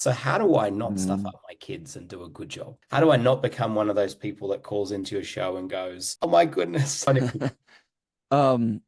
So how do I not stuff Mm. up my kids and do a good job? How do I not become one of those people that calls into your show and goes, "Oh my goodness." Um,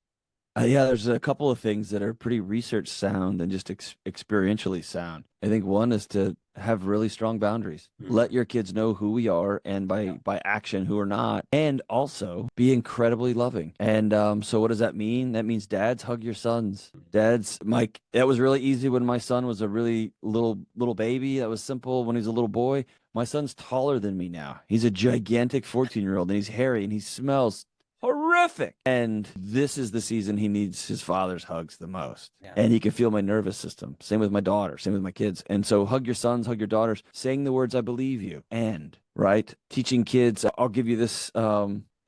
yeah, there's a couple of things that are pretty research sound and just experientially sound. I think one is to have really strong boundaries. Hmm. Let your kids know who we are, and Yeah. by action who are not, and also be incredibly loving. And so what does that mean? That means dads hug your sons. Dads, Mike, that was really easy when my son was a really little baby. That was simple when he was a little boy. My son's taller than me now. He's a gigantic 14-year-old, and he's hairy and he smells horrific. And this is the season he needs his father's hugs the most. Yeah. And he can feel my nervous system. Same with my daughter, same with my kids. And so hug your sons, hug your daughters, saying the words, I believe you. And, right? Teaching kids, I'll give you this.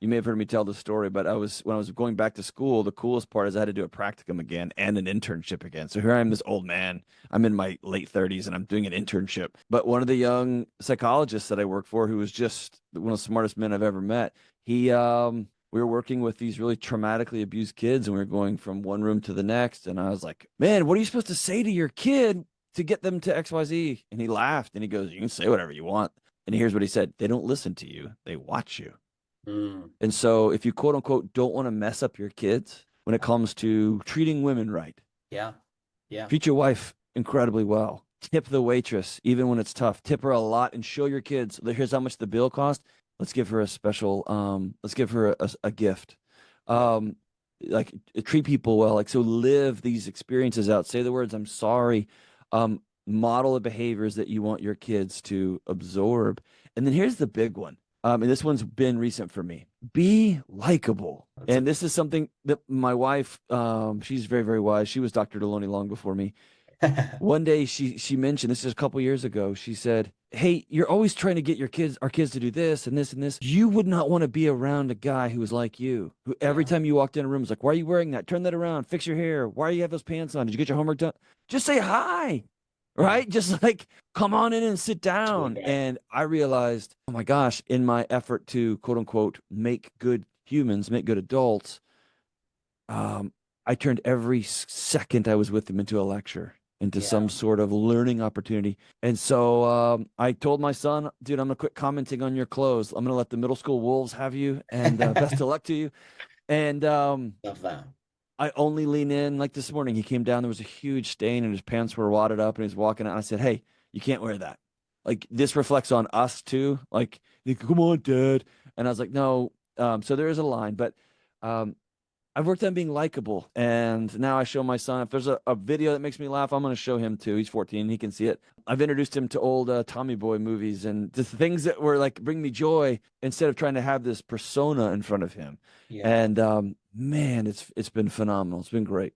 You may have heard me tell the story, but when I was going back to school, the coolest part is I had to do a practicum again and an internship again. So here I am, this old man. I'm in my late 30s and I'm doing an internship. But one of the young psychologists that I work for, who was just one of the smartest men I've ever met, he we were working with these really traumatically abused kids and we were going from one room to the next. And I was like, man, what are you supposed to say to your kid to get them to XYZ? And he laughed and he goes, you can say whatever you want. And here's what he said: they don't listen to you, they watch you. Mm. And so if you quote unquote don't want to mess up your kids when it comes to treating women right, Yeah. Yeah. treat your wife incredibly well. Tip the waitress, even when it's tough. Tip her a lot and show your kids, here's how much the bill cost. Let's give her a special, let's give her a gift. Um, like treat people well. Like, so live these experiences out. Say the words, I'm sorry. Um, Model the behaviors that you want your kids to absorb. And then here's the big one. And this one's been recent for me. Be likable. That's And this is something that my wife, she's very, very wise. She was Dr. Delony long before me. a One day she mentioned, this is a couple years ago. She said, "Hey, you're always trying to get our kids to do this and this and this. You would not want to be around a guy who was like you, who every Yeah. time you walked in a room was like, 'Why are you wearing that? Turn that around. Fix your hair. Why do you have those pants on? Did you get your homework done?' Just say hi." Yeah. Right? Just like come on in and sit Totally down. right. And I realized, oh my gosh, in my effort to quote unquote make good humans, make good adults, um, I turned every second I was with them into a lecture, into Yeah. some sort of learning opportunity. And so I told my son, dude, I'm going to quit commenting on your clothes. I'm going to let the middle school wolves have you, and best of luck to you. And Love that. I only lean in. Like this morning, he came down, there was a huge stain, and his pants were wadded up, and he was walking out. And I said, hey, you can't wear that. Like, this reflects on us too. Like, come on, dad. And I was like, no. So there is a line, but um, I've worked on being likable, and now I show my son. If there's a video that makes me laugh, I'm going to show him too. He's 14, he can see it. I've introduced him to old Tommy Boy movies and the things that were like bring me joy instead of trying to have this persona in front of him. Yeah. And man, it's been phenomenal. It's been great.